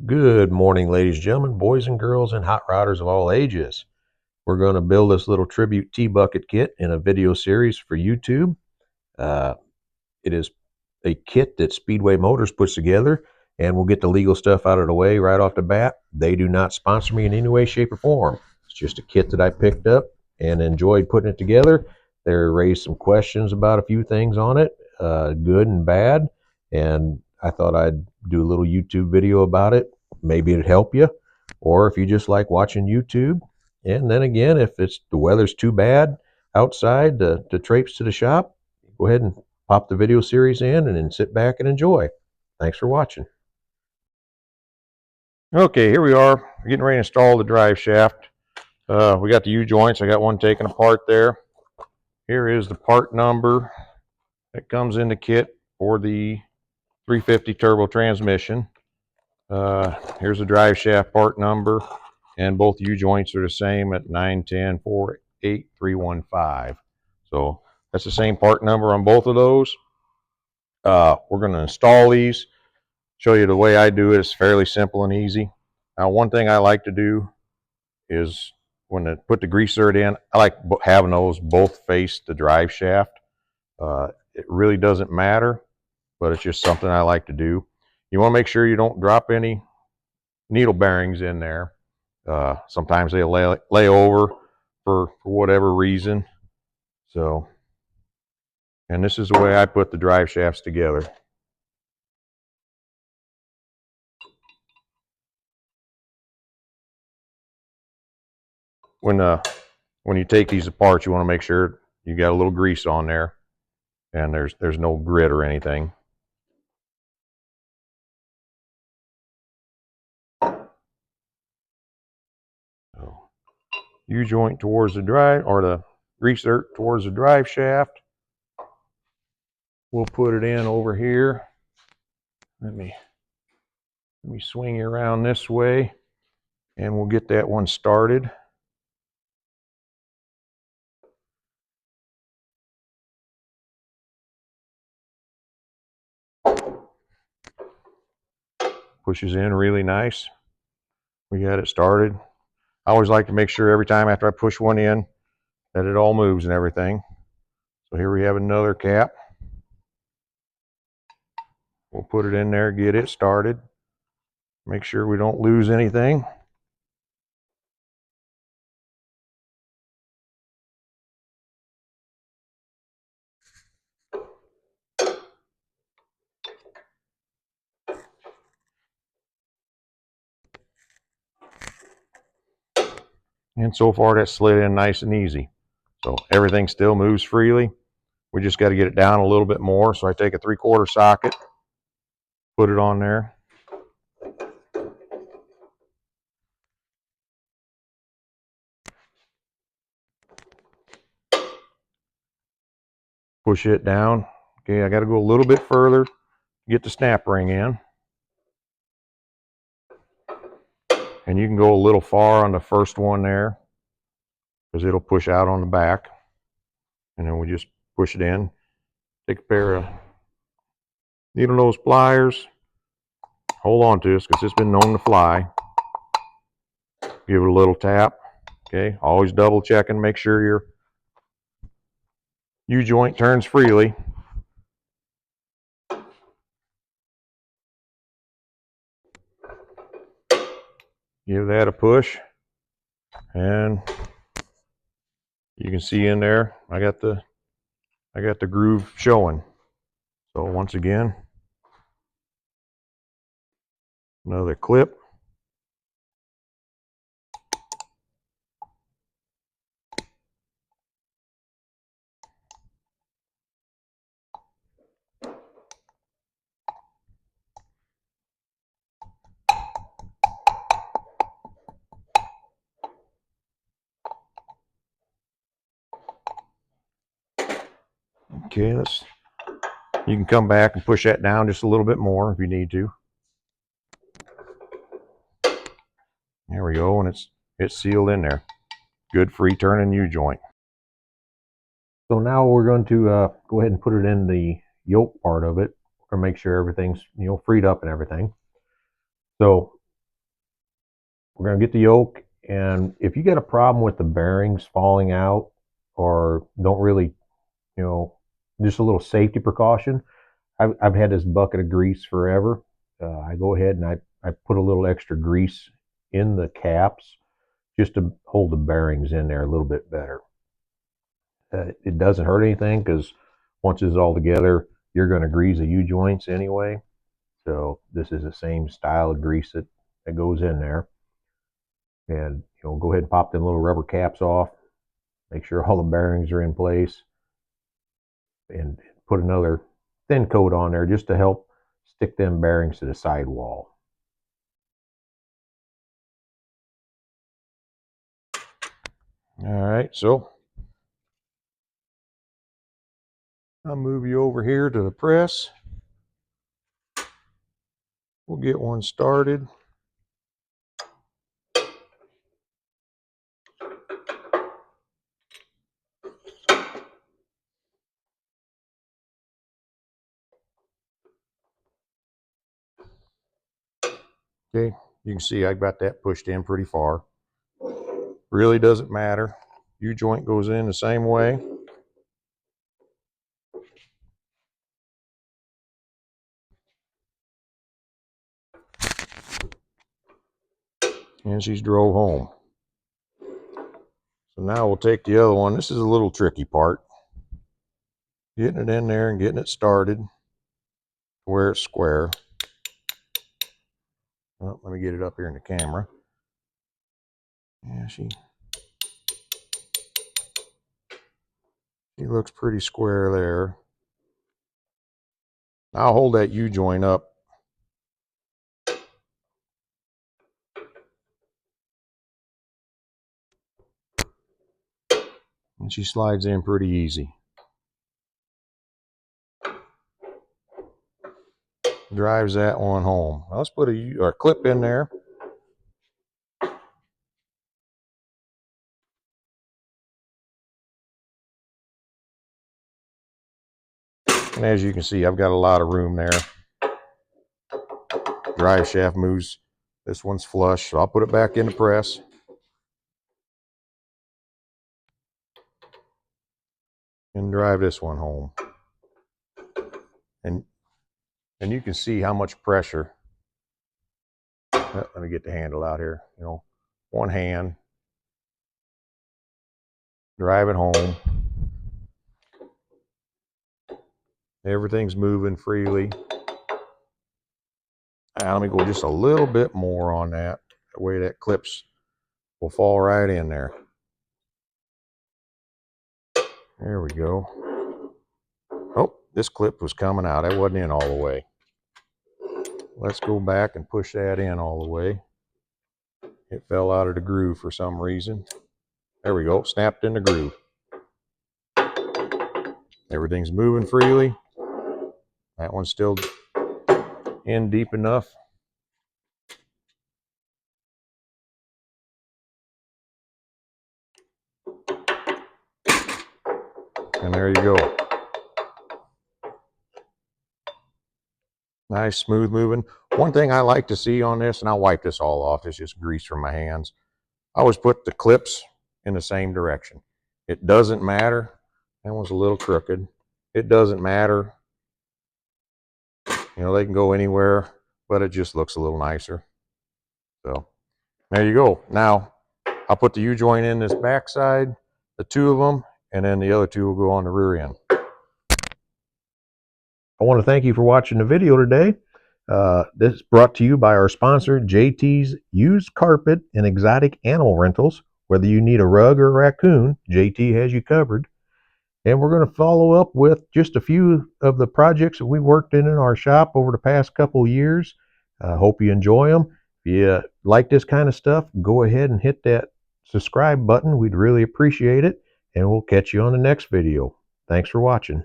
Good morning, ladies and gentlemen, boys and girls, and hot rodders of all ages. We're going to build this little tribute T-bucket kit in a video series for YouTube. Uh, it is a kit that Speedway Motors puts together, and we'll get the legal stuff out of the way right off the bat. They do not sponsor me in any way, shape, or form. It's just a kit that I picked up and enjoyed putting it together. There raised some questions about a few things on it, good and bad, and I thought I'd do a little YouTube video about it. Maybe it'd help you, or if you just like watching YouTube. And then again, if it's the weather's too bad outside to traipse to the shop, go ahead and pop the video series in and then sit back and enjoy. Thanks for watching. Okay, here we are. We're getting ready to install the drive shaft. We got the U-joints. I got one taken apart there. Here is the part number that comes in the kit for the 350 turbo transmission. Here's the drive shaft part number, and both U-joints are the same at 910-48315. So that's the same part number on both of those. We're going to install these. Show you the way I do it. It's fairly simple and easy. Now, one thing I like to do is when I put the greaser in, I like having those both face the drive shaft. It really doesn't matter, but it's just something I like to do. You want to make sure you don't drop any needle bearings in there. Sometimes they lay over for whatever reason. So, and this is the way I put the drive shafts together. When you take these apart, you want to make sure you got a little grease on there, and there's no grit or anything. So, U-joint towards the drive, or the greaser towards the drive shaft. We'll put it in over here. Let me swing you around this way, and we'll get that one started. Pushes in really nice. We got it started. I always like to make sure every time after I push one in that it all moves and everything. So here we have another cap. We'll put it in there, get it started. Make sure we don't lose anything. And so far that slid in nice and easy. So everything still moves freely. We just got to get it down a little bit more. So I take a 3/4 socket, put it on there. Push it down. Okay, I got to go a little bit further to get the snap ring in. And you can go a little far on the first one there, because it'll push out on the back. And then we just push it in. Take a pair of needle nose pliers. Hold on to this because it's been known to fly. Give it a little tap. Okay, always double checking, make sure your U-joint turns freely. Give that a push, and you can see in there I got the groove showing. So once again, another clip. Okay, you can come back and push that down just a little bit more if you need to. There we go, and it's sealed in there. Good free turning U-joint. So now we're going to go ahead and put it in the yoke part of it to make sure everything's freed up and everything. So we're going to get the yoke. And if you get a problem with the bearings falling out or don't really, just a little safety precaution, I've had this bucket of grease forever. I go ahead and I put a little extra grease in the caps just to hold the bearings in there a little bit better. It doesn't hurt anything because once it's all together, you're going to grease the U-joints anyway. So this is the same style of grease that goes in there. And go ahead and pop them little rubber caps off. Make sure all the bearings are in place. And put another thin coat on there just to help stick them bearings to the sidewall. All right, so I'll move you over here to the press. We'll get one started. Okay, you can see I got that pushed in pretty far. Really doesn't matter. U-joint goes in the same way. And she's drove home. So now we'll take the other one. This is a little tricky part. Getting it in there and getting it started where it's square. Well, let me get it up here in the camera. Yeah, she looks pretty square there. I'll hold that U-joint up. And she slides in pretty easy. Drives that one home. Now let's put a clip in there. And as you can see, I've got a lot of room there. Drive shaft moves. This one's flush, so I'll put it back in the press. And drive this one home. And you can see how much pressure. Let me get the handle out here. One hand. Drive it home. Everything's moving freely. Now, let me go just a little bit more on that. That way that clips will fall right in there. There we go. Oh, this clip was coming out. That wasn't in all the way. Let's go back and push that in all the way. It fell out of the groove for some reason. There we go. Snapped in the groove. Everything's moving freely. That one's still in deep enough. And there you go. Nice, smooth moving. One thing I like to see on this, and I'll wipe this all off, it's just grease from my hands. I always put the clips in the same direction. It doesn't matter. That one's a little crooked. It doesn't matter. They can go anywhere, but it just looks a little nicer. So there you go. Now I'll put the U-joint in this back side, the two of them, and then the other two will go on the rear end. I want to thank you for watching the video today. This is brought to you by our sponsor, JT's Used Carpet and Exotic Animal Rentals. Whether you need a rug or a raccoon, JT has you covered. And we're going to follow up with just a few of the projects that we worked in our shop over the past couple of years. Hope you enjoy them. If you like this kind of stuff, go ahead and hit that subscribe button. We'd really appreciate it. And we'll catch you on the next video. Thanks for watching.